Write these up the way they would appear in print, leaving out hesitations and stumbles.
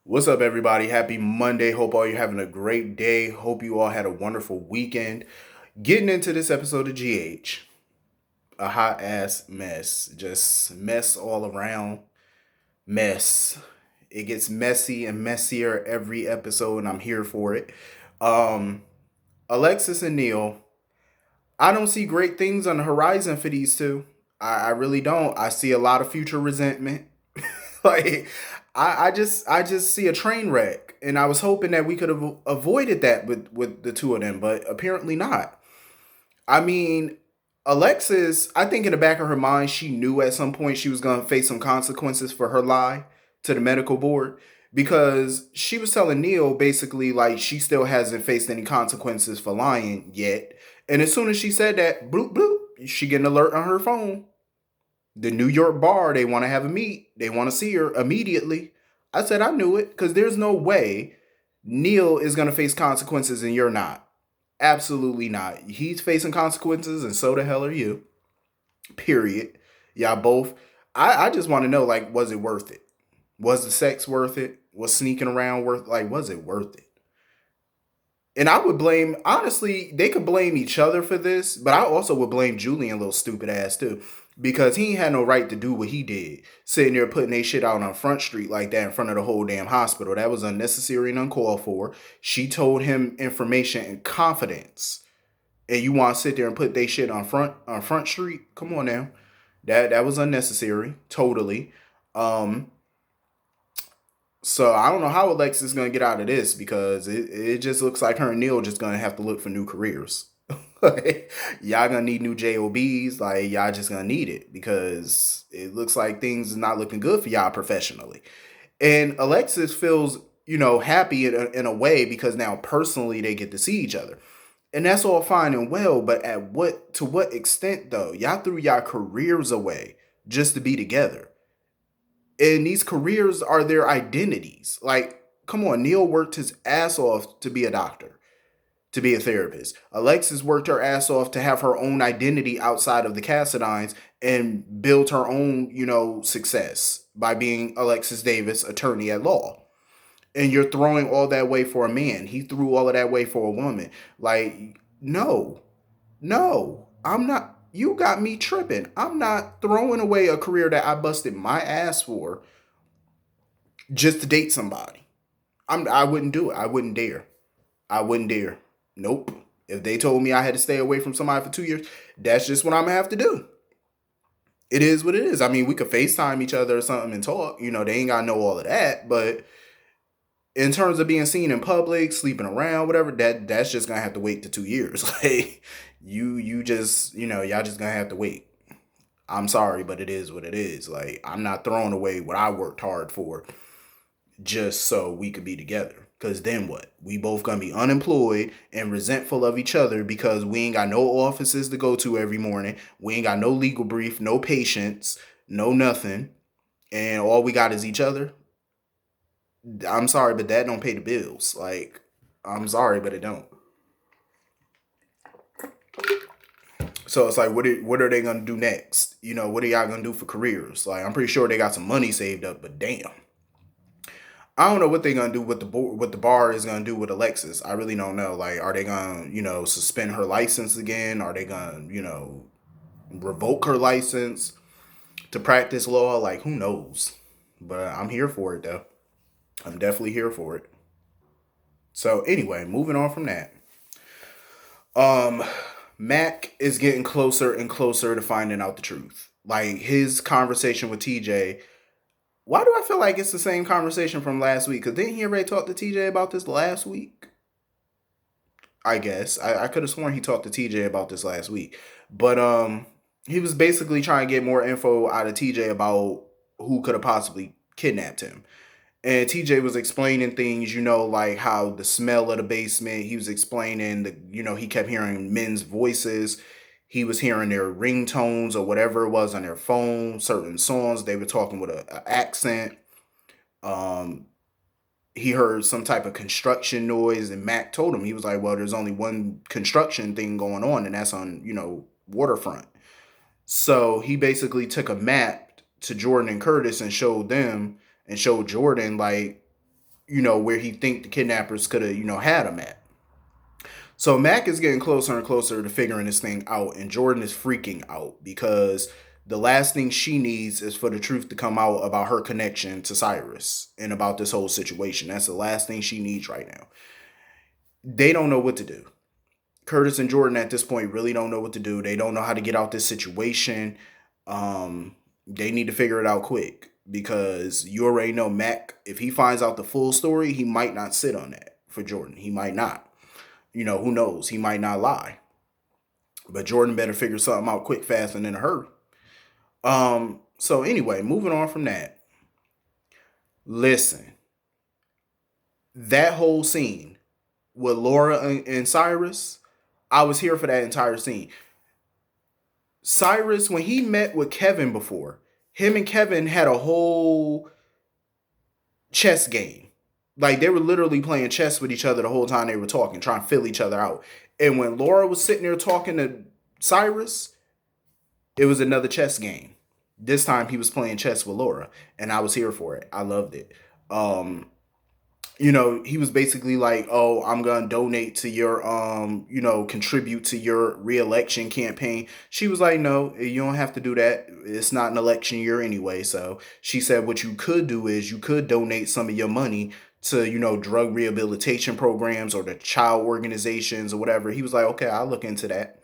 What's up, everybody? Happy Monday. Hope all you're having a great day. Hope you all had a wonderful weekend. Getting into this episode of GH, a hot ass mess. Just mess all around. Mess. It gets messy and messier every episode, and I'm here for it. Um, Alexis and Neil, I don't see great things on the horizon for these two. I really don't. I see a lot of future resentment. like I just see a train wreck, and I was hoping that we could have avoided that with the two of them, but apparently not. I mean, Alexis, I think in the back of her mind, she knew at some point she was going to face some consequences for her lie to the medical board because she was telling Neil basically like she still hasn't faced any consequences for lying yet. And as soon as she said that, bloop bloop, she get an alert on her phone. The New York bar, they want to have a meet. They want to see her immediately. I said I knew it because there's no way Neil is going to face consequences and you're not. Absolutely not. He's facing consequences and so the hell are you. Period. Y'all both. I just want to know, like, was it worth it? Was the sex worth it? Was sneaking around worth, like, was it worth it? And I would blame, honestly, they could blame each other for this, but I also would blame Julian, little stupid ass, too. Because he ain't had no right to do what he did. Sitting there putting they shit out on Front Street like that in front of the whole damn hospital. That was unnecessary and uncalled for. She told him information in confidence. And you want to sit there and put they shit on Front Street? Come on now. That was unnecessary. Totally. Um, so I don't know how Alexis is gonna get out of this because it just looks like her and Neil just gonna have to look for new careers. Like, y'all gonna need new jobs. Like y'all just gonna need it because it looks like things is not looking good for y'all professionally. And Alexis feels happy in a way because now personally they get to see each other. And that's all fine and well, but at what extent though? Y'all threw y'all careers away just to be together, and these careers are their identities. Like, come on, Neil worked his ass off to be a doctor, to be a therapist. Alexis worked her ass off to have her own identity outside of the Cassadines and build her own, success by being Alexis Davis, attorney at law. And you're throwing all that away for a man. He threw all of that away for a woman. Like, no, no, I'm not. You got me tripping. I'm not throwing away a career that I busted my ass for just to date somebody. I wouldn't do it. I wouldn't dare. I wouldn't dare. Nope. If they told me I had to stay away from somebody for 2 years, that's just what I'm gonna have to do. It is what it is. I mean, we could FaceTime each other or something and talk. They ain't gotta know all of that. But in terms of being seen in public, sleeping around, whatever, that's just gonna have to wait to 2 years. Like you just y'all just gonna have to wait. I'm sorry, but it is what it is. Like I'm not throwing away what I worked hard for just so we could be together. Cause then what? We both gonna be unemployed and resentful of each other because we ain't got no offices to go to every morning. We ain't got no legal brief, no patients, no nothing. And all we got is each other. I'm sorry, but that don't pay the bills. Like, I'm sorry, but it don't. So it's like, what are they gonna do next? What are y'all gonna do for careers? Like, I'm pretty sure they got some money saved up, but damn, I don't know what they're gonna do with what the bar is gonna do with Alexis. I really don't know. Like, are they gonna suspend her license again? Are they gonna revoke her license to practice law? Like, who knows? But I'm here for it though. I'm definitely here for it. So anyway, moving on from that. Um, Mac is getting closer and closer to finding out the truth. Like his conversation with TJ. Why do I feel like it's the same conversation from last week? Because didn't he already talk to TJ about this last week? I guess I could have sworn he talked to TJ about this last week, but he was basically trying to get more info out of TJ about who could have possibly kidnapped him. And TJ was explaining things, like how the smell of the basement. He was explaining he kept hearing men's voices. He was hearing their ringtones or whatever it was on their phone, certain songs. They were talking with a accent. Um, he heard some type of construction noise, and Mac told him, he was like, well, there's only one construction thing going on, and that's on, waterfront. So he basically took a map to Jordan and Curtis and showed them and showed Jordan like where he think the kidnappers could have, had him at. So Mac is getting closer and closer to figuring this thing out, and Jordan is freaking out because the last thing she needs is for the truth to come out about her connection to Cyrus and about this whole situation. That's the last thing she needs right now. They don't know what to do. Curtis and Jordan at this point really don't know what to do. They don't know how to get out this situation. They need to figure it out quick because you already know Mac, if he finds out the full story, he might not sit on that for Jordan. He might not. Who knows? He might not lie. But Jordan better figure something out quick, fast, and in a hurry. So anyway, moving on from that. Listen, that whole scene with Laura and Cyrus, I was here for that entire scene. Cyrus, when he met with Kevin before, him and Kevin had a whole chess game. Like they were literally playing chess with each other the whole time they were talking, trying to fill each other out. And when Laura was sitting there talking to Cyrus, it was another chess game. This time he was playing chess with Laura, and I was here for it. I loved it. He was basically like, "Oh, I'm gonna donate to your, contribute to your reelection campaign." She was like, "No, you don't have to do that. It's not an election year anyway." So she said, "What you could do is you could donate some of your money to, drug rehabilitation programs or the child organizations or whatever." He was like, "Okay, I'll look into that."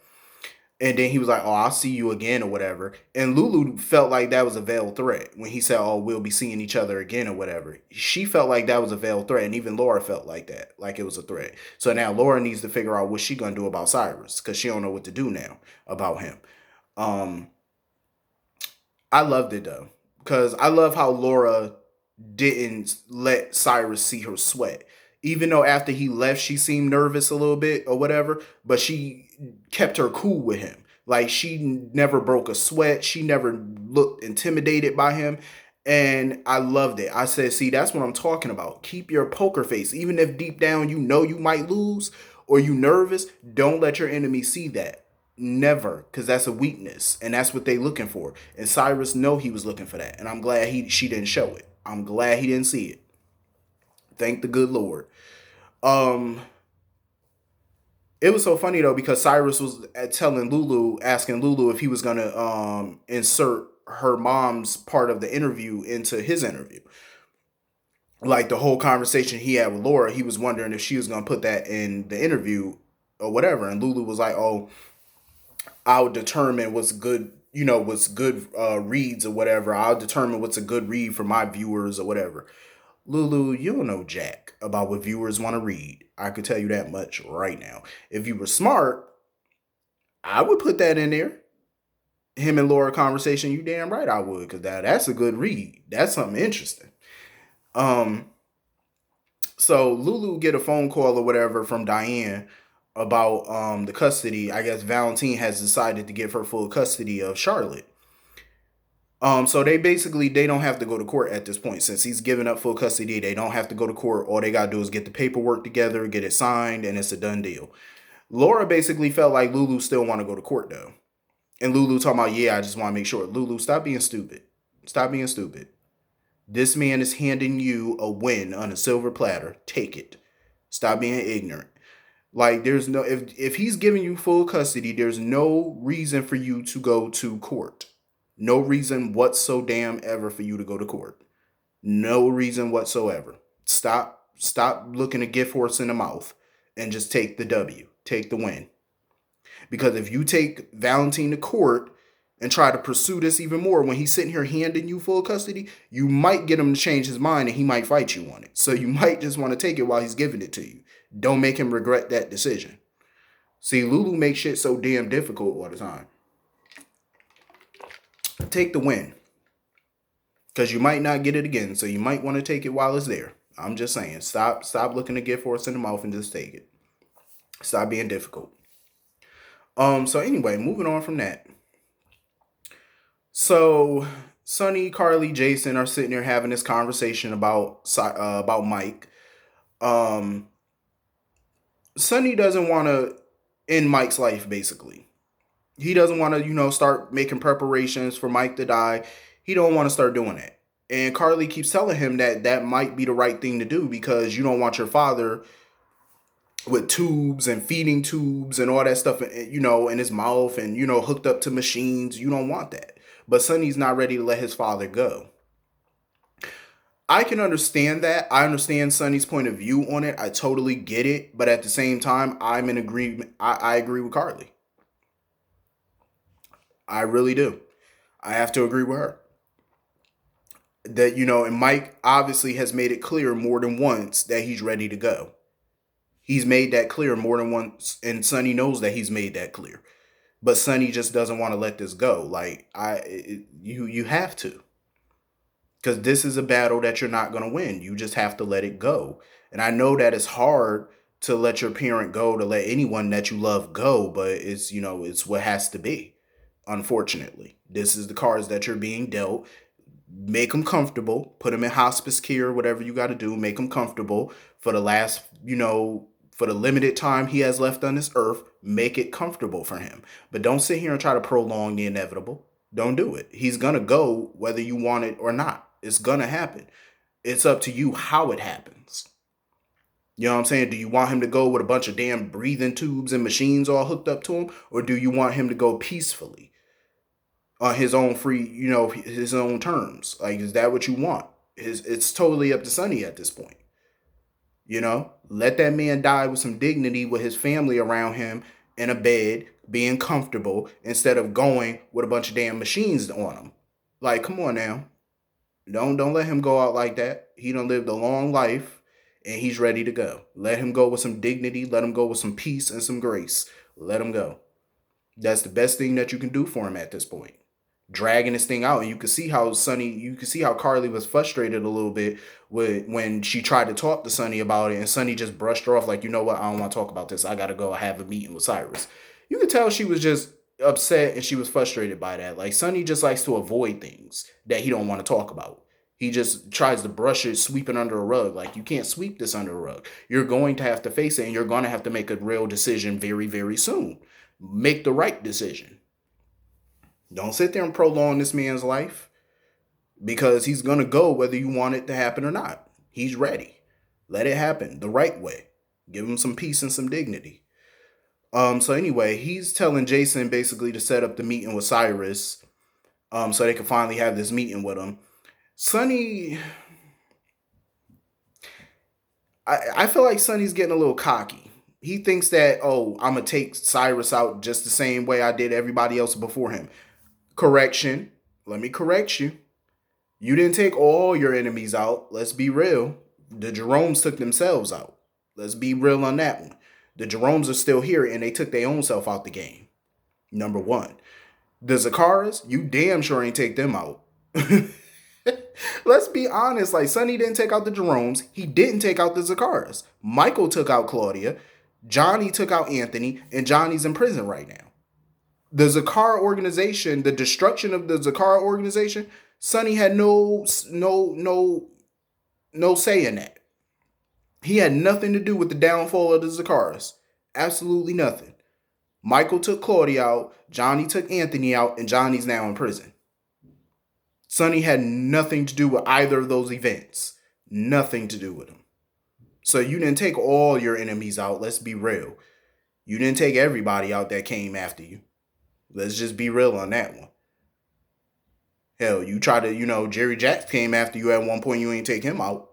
And then he was like, "Oh, I'll see you again," or whatever. And Lulu felt like that was a veiled threat when he said, "Oh, we'll be seeing each other again," or whatever. She felt like that was a veiled threat. And even Laura felt like that, like it was a threat. So now Laura needs to figure out what she going to do about Cyrus because she don't know what to do now about him. I loved it, though, because I love how Laura didn't let Cyrus see her sweat. Even though after he left, she seemed nervous a little bit or whatever, but she kept her cool with him. Like she never broke a sweat. She never looked intimidated by him. And I loved it. I said, see, that's what I'm talking about. Keep your poker face. Even if deep down you know you might lose or you nervous, don't let your enemy see that. Never, because that's a weakness. And that's what they looking for. And Cyrus know he was looking for that. And I'm glad she didn't show it. I'm glad he didn't see it. Thank the good Lord. It was so funny though because Cyrus was asking Lulu if he was gonna insert her mom's part of the interview into his interview. Like the whole conversation he had with Laura, he was wondering if she was gonna put that in the interview or whatever. And Lulu was like, "Oh, I'll determine what's good, what's good reads or whatever. I'll determine what's a good read for my viewers or whatever." Lulu, you don't know jack about what viewers want to read. I could tell you that much right now. If you were smart, I would put that in there. Him and Laura conversation, you damn right I would, because that's a good read. That's something interesting. So Lulu get a phone call or whatever from Diane about the custody. I guess Valentine has decided to give her full custody of Charlotte. So they don't have to go to court at this point. Since he's given up full custody, they don't have to go to court. All they gotta do is get the paperwork together, get it signed, and it's a done deal. Laura basically felt like Lulu still want to go to court though. And Lulu talking about, "Yeah, I just want to make sure." Lulu, stop being stupid. Stop being stupid. This man is handing you a win on a silver platter. Take it. Stop being ignorant. Like there's no if he's giving you full custody, there's no reason for you to go to court. No reason whatsoever for you to go to court. No reason whatsoever. Stop looking a gift horse in the mouth and just take the W. Take the win. Because if you take Valentine to court and try to pursue this even more when he's sitting here handing you full custody, you might get him to change his mind and he might fight you on it. So you might just want to take it while he's giving it to you. Don't make him regret that decision. See, Lulu makes shit so damn difficult all the time. Take the win. Because you might not get it again. So you might want to take it while it's there. I'm just saying. Stop looking to get force in the mouth and just take it. Stop being difficult. So anyway, moving on from that. So Sonny, Carly, Jason are sitting there having this conversation about Mike. Sonny doesn't want to end Mike's life, basically. He doesn't want to, start making preparations for Mike to die. He don't want to start doing that. And Carly keeps telling him that that might be the right thing to do because you don't want your father with tubes and feeding tubes and all that stuff, in his mouth and, hooked up to machines. You don't want that. But Sonny's not ready to let his father go. I can understand that. I understand Sonny's point of view on it. I totally get it. But at the same time, I'm in agreement. I agree with Carly. I really do. I have to agree with her. That, and Mike obviously has made it clear more than once that he's ready to go. He's made that clear more than once, and Sonny knows that he's made that clear. But Sonny just doesn't want to let this go. You have to, because this is a battle that you're not going to win. You just have to let it go. And I know that it's hard to let your parent go, to let anyone that you love go, but it's what has to be. Unfortunately, this is the cards that you're being dealt. Make them comfortable, put them in hospice care, whatever you got to do, make them comfortable for the last, for the limited time he has left on this earth. Make it comfortable for him, but don't sit here and try to prolong the inevitable. Don't do it. He's gonna go whether you want it or not. It's gonna happen. It's up to you how it happens. You know what I'm saying? Do you want him to go with a bunch of damn breathing tubes and machines all hooked up to him, or do you want him to go peacefully on his own free, his own terms? Like, is that what you want? It's totally up to Sonny at this point. Let that man die with some dignity, with his family around him in a bed, being comfortable, instead of going with a bunch of damn machines on him. Like, come on now. Don't let him go out like that. He done lived a long life and he's ready to go. Let him go with some dignity. Let him go with some peace and some grace. Let him go. That's the best thing that you can do for him at this point. Dragging this thing out, and you can see how Carly was frustrated a little bit when she tried to talk to Sonny about it, and Sonny just brushed her off like, you know what, I don't want to talk about this. I gotta go have a meeting with Cyrus. You could tell she was just upset and she was frustrated by that. Like, Sonny just likes to avoid things that he don't want to talk about. He just tries to brush it, sweep it under a rug. Like, you can't sweep this under a rug. You're going to have to face it, and you're going to have to make a real decision very, very soon. Make the right decision. Don't sit there and prolong this man's life, because he's going to go whether you want it to happen or not. He's ready. Let it happen the right way. Give him some peace and some dignity. So anyway, he's telling Jason basically to set up the meeting with Cyrus, so they can finally have this meeting with him. Sonny, I feel like Sonny's getting a little cocky. He thinks that, oh, I'm going to take Cyrus out just the same way I did everybody else before him. Correction. Let me correct you. You didn't take all your enemies out. Let's be real. The Jeromes took themselves out. Let's be real on that one. The Jeromes are still here, and they took their own self out the game. Number one. The Zakaras, you damn sure ain't take them out. Let's be honest. Like, Sonny didn't take out the Jeromes. He didn't take out the Zakaras. Michael took out Claudia. Johnny took out Anthony, and Johnny's in prison right now. The Zakar organization, the destruction of the Zakar organization, Sonny had no say in that. He had nothing to do with the downfall of the Zakaras. Absolutely nothing. Michael took Claudia out, Johnny took Anthony out, and Johnny's now in prison. Sonny had nothing to do with either of those events. Nothing to do with them. So you didn't take all your enemies out. Let's be real. You didn't take everybody out that came after you. Let's just be real on that one. Hell, you try to, Jerry Jacks came after you at one point. You ain't take him out.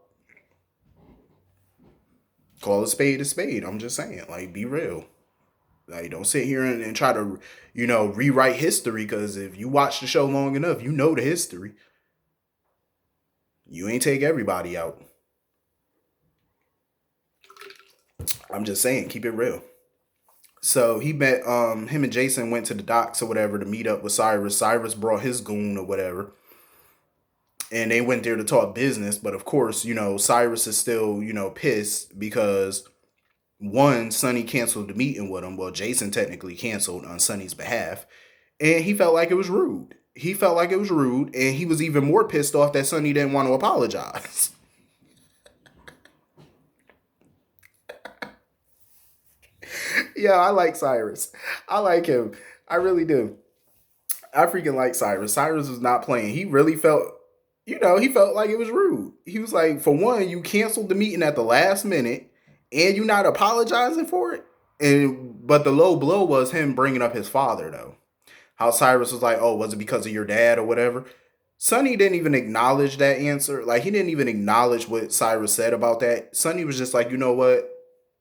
Call a spade a spade. I'm just saying. Like, be real. Like, don't sit here and try to, rewrite history, because if you watch the show long enough, you know the history. You ain't take everybody out. I'm just saying, keep it real. So he met, him and Jason went to the docks or whatever to meet up with Cyrus. Cyrus brought his goon or whatever. And they went there to talk business. But of course, Cyrus is still, pissed because, one, Sonny canceled the meeting with him. Well, Jason technically canceled on Sonny's behalf. And he felt like it was rude. And he was even more pissed off that Sonny didn't want to apologize. Yeah, I like Cyrus. I like him. I really do. I freaking like Cyrus. Cyrus was not playing. He really felt. he felt like it was rude. He was like, for one, you canceled the meeting at the last minute, and you not apologizing for it. But the low blow was him bringing up his father though. How Cyrus was like, "Oh, was it because of your dad or whatever?" Sonny didn't even acknowledge that answer. Like he didn't even acknowledge what Cyrus said about that. Sonny was just like, you know what?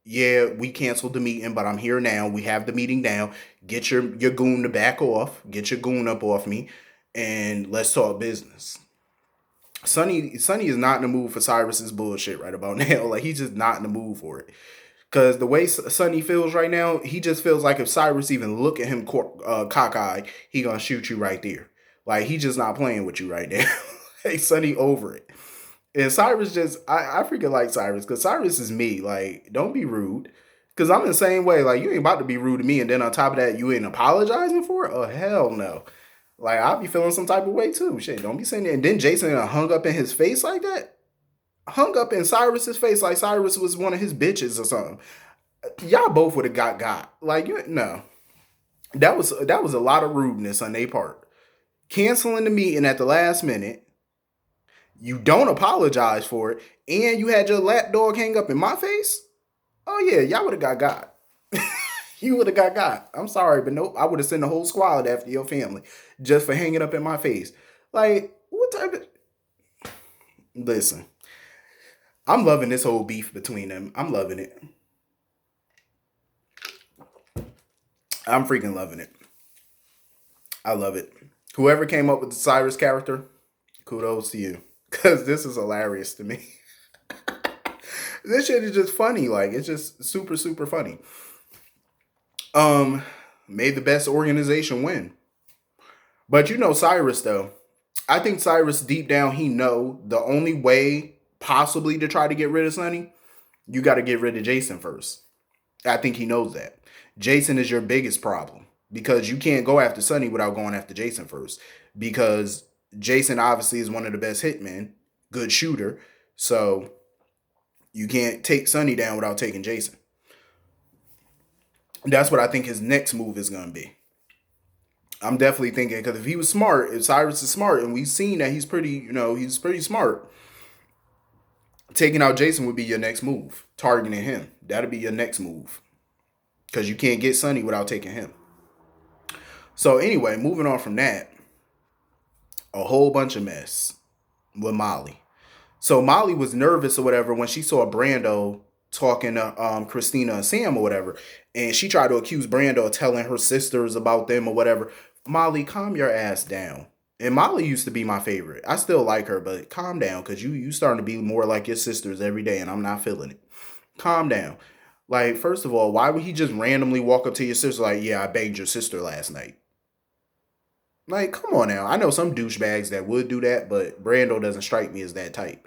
Yeah, we canceled the meeting, but I'm here now. We have the meeting now. Get your goon to back off. Get your goon up off me, and let's talk business. Sonny is not in the mood for Cyrus's bullshit right about now. Like he's just not in the mood for it. Cause the way Sonny feels right now, he just feels like if Cyrus even look at him cockeyed, he gonna shoot you right there. Like he just not playing with you right now. Hey, Sonny over it. And Cyrus just, I freaking like Cyrus because Cyrus is me. Like, don't be rude. Because I'm the same way. Like, you ain't about to be rude to me. And then on top of that, you ain't apologizing for it? Oh, hell no. Like, I'll be feeling some type of way too. Shit, don't be saying that. And then Jason hung up in his face like that. Hung up in Cyrus's face like Cyrus was one of his bitches or something. Y'all both would have got. Like, you no. That was a lot of rudeness on their part. Canceling the meeting at the last minute. You don't apologize for it, and you had your lapdog hang up in my face. Oh yeah, y'all would have got. You would have got. I'm sorry, but nope. I would have sent a whole squad after your family just for hanging up in my face. Like what type of? Listen, I'm loving this whole beef between them. I'm loving it. I'm freaking loving it. I love it. Whoever came up with the Cyrus character, kudos to you, because this is hilarious to me. This shit is just funny. Like it's just super super funny. Um, May the best organization win. But Cyrus though. I think Cyrus deep down he know the only way possibly to try to get rid of Sonny, you got to get rid of Jason first. I think he knows that. Jason is your biggest problem because you can't go after Sonny without going after Jason first. Because Jason obviously is one of the best hitmen, good shooter. So you can't take Sonny down without taking Jason. That's what I think his next move is going to be. I'm definitely thinking because if he was smart, if Cyrus is smart, and we've seen that he's pretty smart. Taking out Jason would be your next move. Targeting him, that'll be your next move because you can't get Sonny without taking him. So anyway, moving on from that, a whole bunch of mess with Molly. So Molly was nervous or whatever when she saw Brando talking to Christina and Sam or whatever, and she tried to accuse Brando of telling her sisters about them or whatever. Molly, calm your ass down. And Molly used to be my favorite. I still like her, but calm down because you starting to be more like your sisters every day, and I'm not feeling it. Calm down. Like, first of all, why would he just randomly walk up to your sister like, yeah, I banged your sister last night? Like, come on now. I know some douchebags that would do that, but Brando doesn't strike me as that type.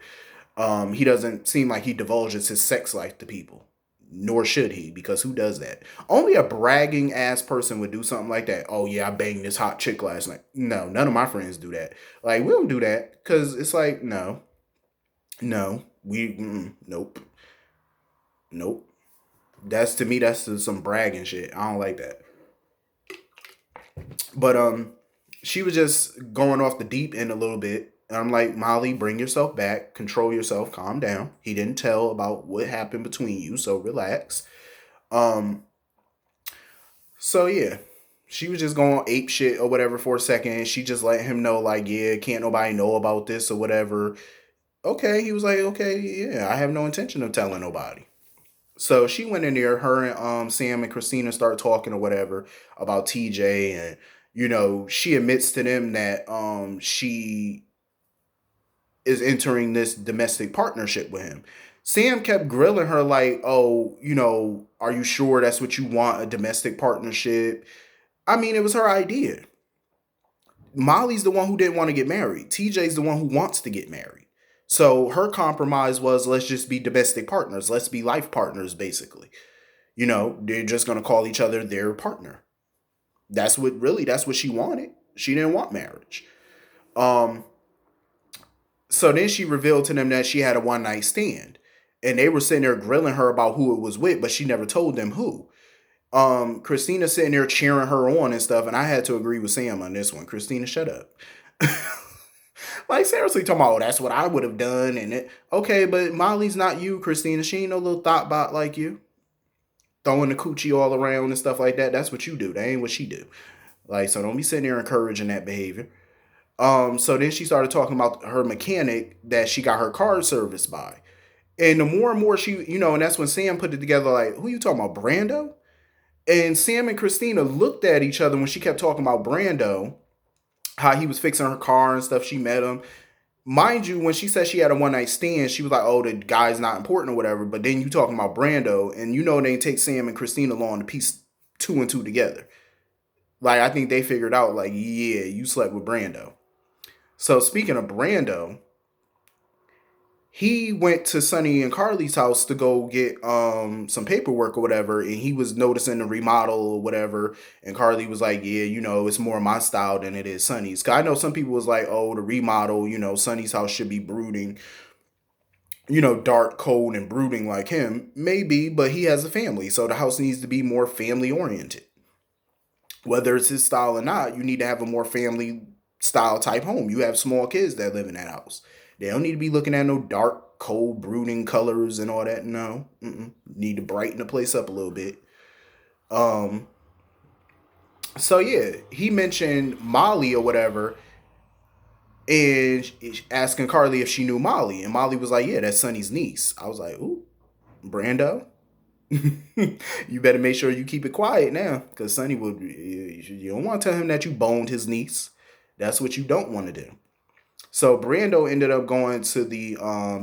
He doesn't seem like he divulges his sex life to people. Nor should he, because who does that? Only a bragging ass person would do something like that. Oh yeah, I banged this hot chick last night. No, none of my friends do that. Like we don't do that because it's like no, nope, nope. That's to me that's some bragging shit. I don't like that. But she was just going off the deep end a little bit. And I'm like, Molly, bring yourself back, control yourself, calm down. He didn't tell about what happened between you, so relax. Um, so yeah, she was just going ape shit or whatever for a second. She just let him know, like, yeah, can't nobody know about this or whatever. Okay, he was like, okay, yeah, I have no intention of telling nobody. So she went in there, her and Sam and Christina start talking or whatever about TJ, and she admits to them that she is entering this domestic partnership with him. Sam kept grilling her like, "Oh, are you sure that's what you want, a domestic partnership?" I mean, it was her idea. Molly's the one who didn't want to get married. TJ's the one who wants to get married. So her compromise was, let's just be domestic partners. Let's be life partners, basically. They're just going to call each other their partner. That's what she wanted. She didn't want marriage. Um, So then she revealed to them that she had a one night stand. And they were sitting there grilling her about who it was with, but she never told them who. Christina sitting there cheering her on and stuff, and I had to agree with Sam on this one. Christina, shut up. Like seriously, talking about, oh, that's what I would have done, and it okay, but Molly's not you, Christina. She ain't no little thought bot like you, throwing the coochie all around and stuff like that. That's what you do. That ain't what she do. Like, so don't be sitting there encouraging that behavior. So then she started talking about her mechanic that she got her car serviced by. And the more and more she, and that's when Sam put it together, like, who you talking about, Brando? And Sam and Christina looked at each other when she kept talking about Brando, how he was fixing her car and stuff. She met him. Mind you, when she said she had a one night stand, she was like, oh, the guy's not important or whatever. But then you talking about Brando, and they take Sam and Christina along to piece two and two together. Like, I think they figured out, like, yeah, you slept with Brando. So speaking of Brando, he went to Sonny and Carly's house to go get some paperwork or whatever, and he was noticing the remodel or whatever, and Carly was like, yeah, it's more my style than it is Sonny's. Cause I know some people was like, oh, the remodel, Sonny's house should be brooding, dark, cold, and brooding like him. Maybe, but he has a family, so the house needs to be more family oriented. Whether it's his style or not, you need to have a more family style type home. You have small kids that live in that house. They don't need to be looking at no dark, cold, brooding colors and all that. No, need to brighten the place up a little bit. Um, so yeah, he mentioned Molly or whatever, and asking Carly if she knew Molly, and Molly was like, "Yeah, that's Sonny's niece." I was like, "Ooh, Brando." You better make sure you keep it quiet now, because Sonny would. You don't want to tell him that you boned his niece. That's what you don't want to do. So Brando ended up going to the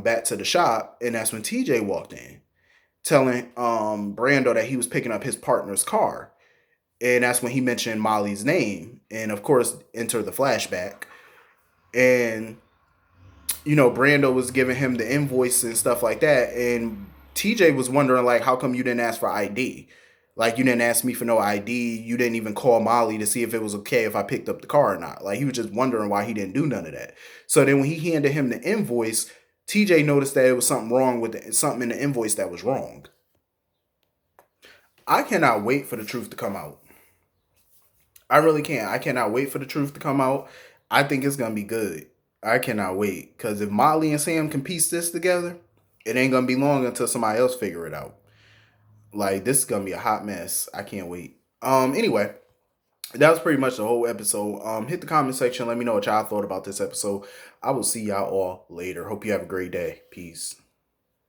back to the shop, and that's when TJ walked in, telling Brando that he was picking up his partner's car, and that's when he mentioned Molly's name, and of course enter the flashback, and Brando was giving him the invoice and stuff like that, and TJ was wondering like, how come you didn't ask for ID? Like, you didn't ask me for no ID. You didn't even call Molly to see if it was okay if I picked up the car or not. Like, he was just wondering why he didn't do none of that. So then when he handed him the invoice, TJ noticed that it was something wrong with something in the invoice that was wrong. I cannot wait for the truth to come out. I really can't. I cannot wait for the truth to come out. I think it's gonna be good. I cannot wait, because if Molly and Sam can piece this together, it ain't gonna be long until somebody else figure it out. Like, this is gonna be a hot mess. I can't wait. Anyway, that was pretty much the whole episode. Hit the comment section. Let me know what y'all thought about this episode. I will see y'all all later. Hope you have a great day. Peace.